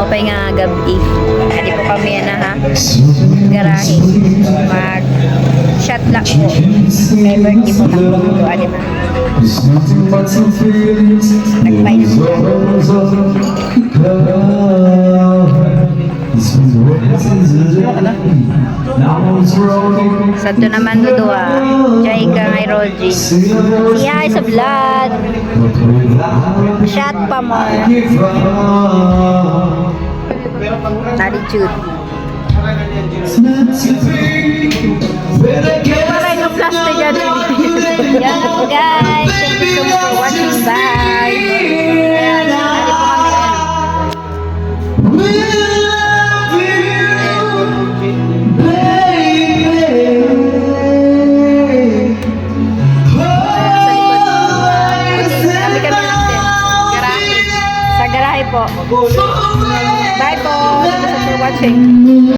magpapahinga gabi. Hindi po kami na ha. Garahe. Mag-shot lang po. May birthday po ng mundo. Ano ba? Nagpainom siya. Santo naman mo doa. Jai ka ngay Roji. Siya sa vlog. Shot pa mo. Attitude. Wala yung plastic yan. Yan po guys. Thank you so much for watching. Bye. Ayan. Nali po kami garahe po. Bye po. Thank you for watching.